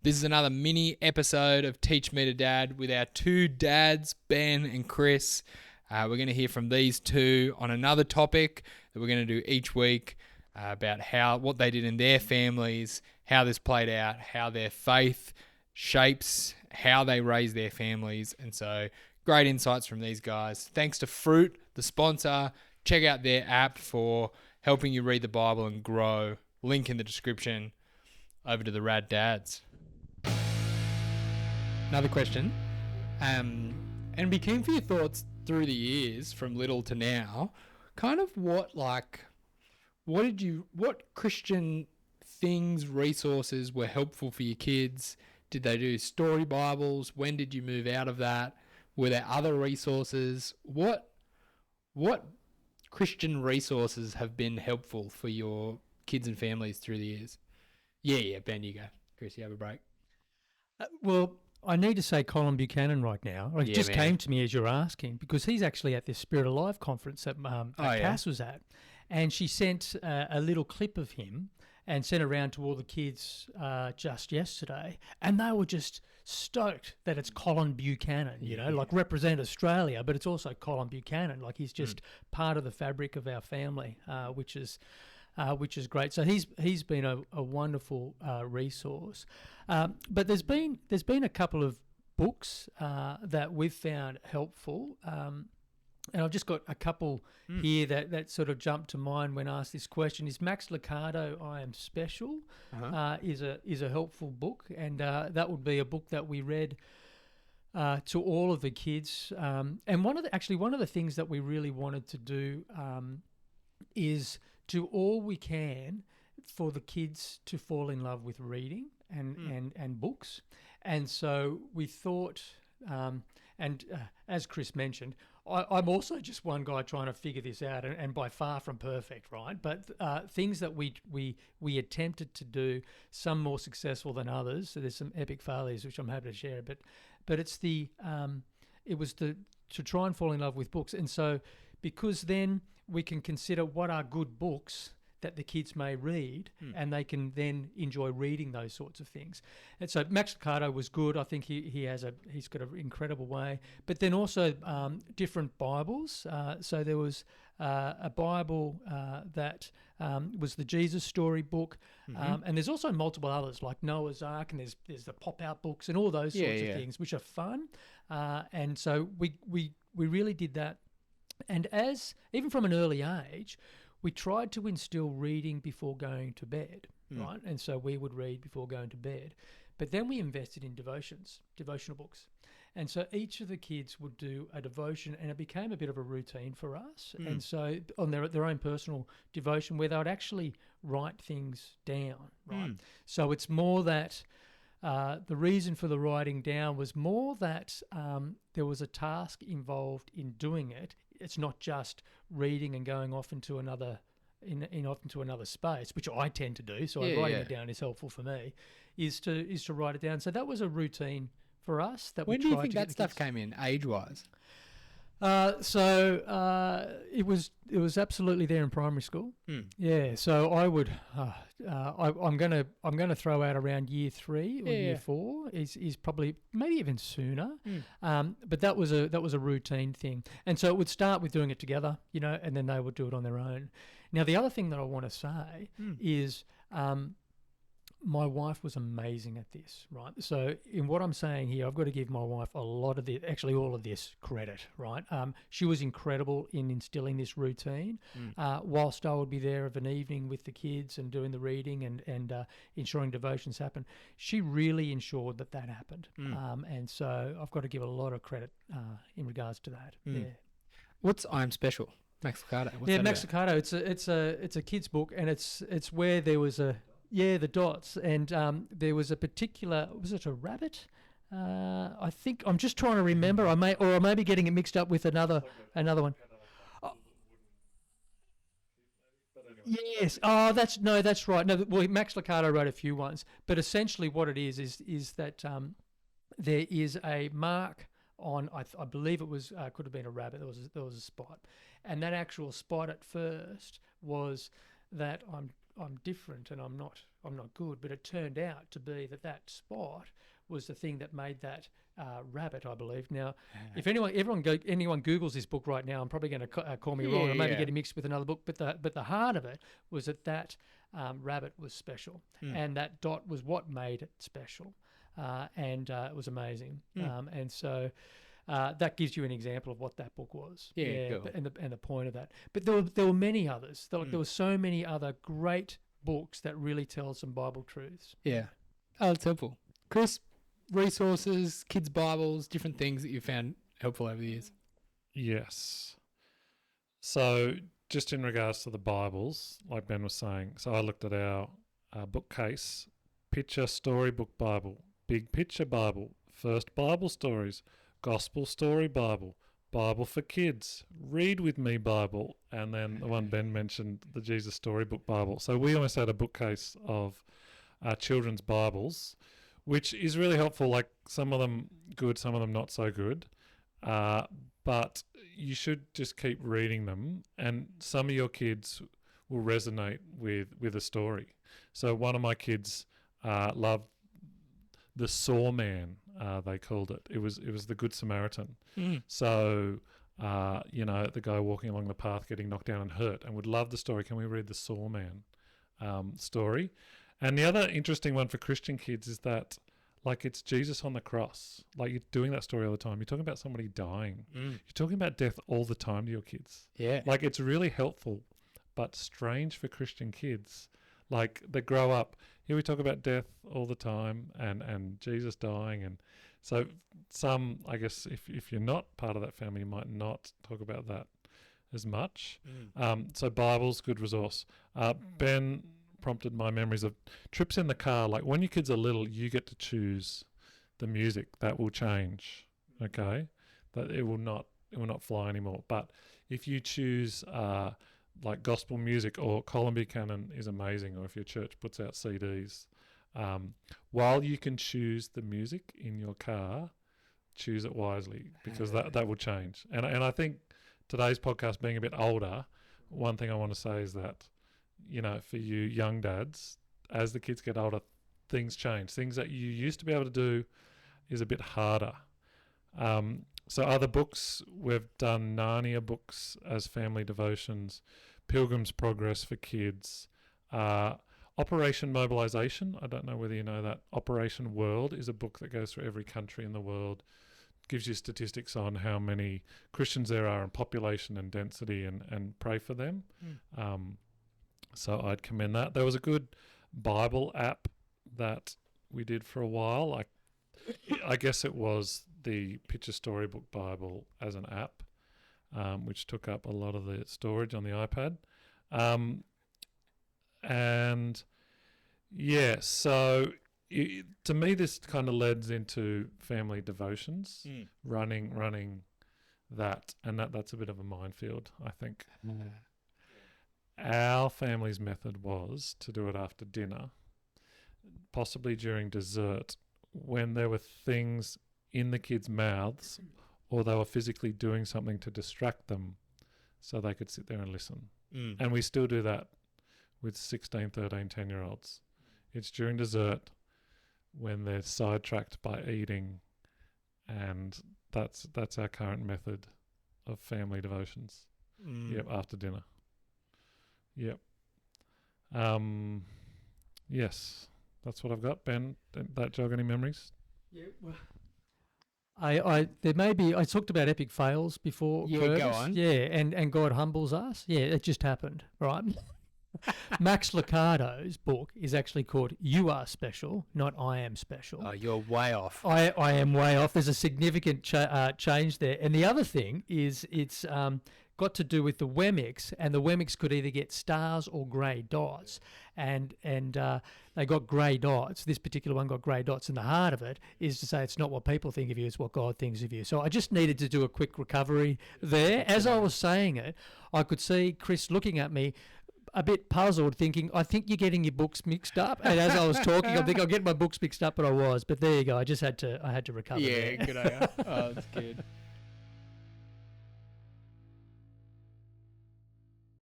This is another mini episode of Teach Me to Dad with our two dads, Ben and Chris. We're going to hear from these two on another topic that we're going to do each week about what they did in their families, how this played out, how their faith shapes how they raise their families. And so great insights from these guys. Thanks to Fruit, the sponsor. Check out their app for helping you read the Bible and grow. Link in the description. Over to the Rad Dads. Another question, and be keen for your thoughts through the years from little to now. Kind of what Christian things, resources were helpful for your kids? Did they do story Bibles? When did you move out of that? Were there other resources? What Christian resources have been helpful for your kids and families through the years? Yeah, Ben, you go. Chris, you have a break. Well, I need to say Colin Buchanan right now. It just came to me as you're asking, because he's actually at this Spirit Alive conference that Cass was at. And she sent a little clip of him and sent around to all the kids just yesterday. And they were just stoked that it's Colin Buchanan, like represent Australia, but it's also Colin Buchanan. Like he's just part of the fabric of our family, which is great. So he's been a wonderful resource. But there's been a couple of books that we've found helpful. And I've just got a couple here that sort of jumped to mind when asked this question. Is Max Lucado, I Am Special, is a helpful book. And that would be a book that we read to all of the kids. And one of the things that we really wanted to do is do all we can for the kids to fall in love with reading and books. And so we thought, as Chris mentioned, I'm also just one guy trying to figure this out and by far from perfect, right? But things that we attempted to do, some more successful than others. So there's some epic failures, which I'm happy to share. But it's to try and fall in love with books. And so because then we can consider what are good books that the kids may read, and they can then enjoy reading those sorts of things. And so Max Lucado was good. I think he's got an incredible way. But then also different Bibles. So there was a Bible that was the Jesus Story book, and there's also multiple others like Noah's Ark, and there's the pop-out books and all those sorts of things, which are fun. And so we really did that. And even from an early age, we tried to instill reading before going to bed, right? And so we would read before going to bed. But then we invested in devotional books. And so each of the kids would do a devotion, and it became a bit of a routine for us. And so on their own personal devotion, where they would actually write things down, right? So it's more that the reason for the writing down was more that there was a task involved in doing it. It's not just reading and going off into another space, which I tend to do. So writing it down is helpful for me. Is to write it down. So that was a routine for us. When do you think that stuff came in, age-wise? It was absolutely there in primary school. Yeah. So I would I'm gonna throw out around year 3 or year 4 is probably maybe even sooner. But that was a routine thing, and so it would start with doing it together, and then they would do it on their own. Now the other thing that I want to say is. My wife was amazing at this, right? So in what I'm saying here, I've got to give my wife all of this credit, right? She was incredible in instilling this routine. Whilst I would be there of an evening with the kids and doing the reading and ensuring devotions happen, she really ensured that happened. And so I've got to give a lot of credit in regards to that. Yeah. What's I'm Special? Max Lucado. Max Lucado. It's a kid's book, and it's where there was the dots, and there was a particular, was it a rabbit? I think I'm just trying to remember. I may be getting it mixed up with another one. Yes. Oh, that's right. No, well, Max Lucado wrote a few ones, but essentially what it is that there is a mark on. I believe it was could have been a rabbit. There was a spot, and that actual spot at first was that I'm different and I'm not I'm not good, but it turned out to be that spot was the thing that made that rabbit, I believe. Now, if anyone Googles this book right now, I'm probably going to call me wrong. I maybe get it mixed with another book, but the heart of it was that rabbit was special, and that dot was what made it special, and it was amazing. And so that gives you an example of what that book was. Cool. And the point of that. But there were many others. There were so many other great books that really tell some Bible truths. Yeah. Oh, that's helpful. Chris, resources, kids' Bibles, different things that you found helpful over the years. Yes. So just in regards to the Bibles, like Ben was saying, so I looked at our bookcase, Picture Storybook Bible, Big Picture Bible, First Bible Stories, Gospel Story Bible, Bible for Kids, Read With Me Bible, and then the one Ben mentioned, the Jesus Storybook Bible. So we almost had a bookcase of children's Bibles, which is really helpful. Like some of them good, some of them not so good. But you should just keep reading them, and some of your kids will resonate with a story. So one of my kids loved the Sawman, they called it. It was the Good Samaritan. So the guy walking along the path getting knocked down and hurt, and would love the story. Can we read the Sawman story? And the other interesting one for Christian kids is that, like, it's Jesus on the cross. Like, you're doing that story all the time. You're talking about somebody dying. You're talking about death all the time to your kids. Yeah. Like, it's really helpful, but strange for Christian kids. Like, they grow up, here we talk about death all the time and Jesus dying. And so some, I guess, if you're not part of that family, you might not talk about that as much. So Bible's good resource. Ben prompted my memories of trips in the car. Like, when your kids are little, you get to choose the music. That will change, okay? That it will not fly anymore. But if you choose like gospel music, or Colin Buchanan is amazing, or if your church puts out CDs, while you can choose the music in your car, choose it wisely, because that will change. And I think today's podcast being a bit older, one thing I want to say is that, for you young dads, as the kids get older, things change. Things that you used to be able to do is a bit harder. So other books, we've done Narnia books as family devotions, Pilgrim's Progress for kids, Operation Mobilization. I don't know whether you know that. Operation World is a book that goes through every country in the world, gives you statistics on how many Christians there are and population and density, and pray for them. So I'd commend that. There was a good Bible app that we did for a while. I guess it was the Picture Storybook Bible as an app, which took up a lot of the storage on the iPad. So to me, this kind of leads into family devotions, running that, and that's a bit of a minefield, I think. Our family's method was to do it after dinner, possibly during dessert, when there were things in the kids' mouths, or they were physically doing something to distract them so they could sit there and listen. And we still do that with 16, 13, 10-year-olds. It's during dessert when they're sidetracked by eating, and that's our current method of family devotions. Yep, after dinner. Yep. Yes, that's what I've got. Ben, did that jog any memories? Yeah, well, I talked about epic fails before. Yeah, Kurtis. go on. Yeah, and God humbles us. Yeah, it just happened, right? Max Lucado's book is actually called You Are Special, not I Am Special. Oh, you're way off. I am way off. There's a significant change there. And the other thing is it's got to do with the Wemmicks, and the Wemmicks could either get stars or grey dots. And they got grey dots. This particular one got grey dots. And the heart of it is to say it's not what people think of you, it's what God thinks of you. So I just needed to do a quick recovery there. As I was saying it, I could see Chris looking at me a bit puzzled, thinking, I think you're getting your books mixed up. And as I was talking, I think I'll get my books mixed up, but I was. But there you go. I had to recover. Yeah, there. good idea. Oh, that's good.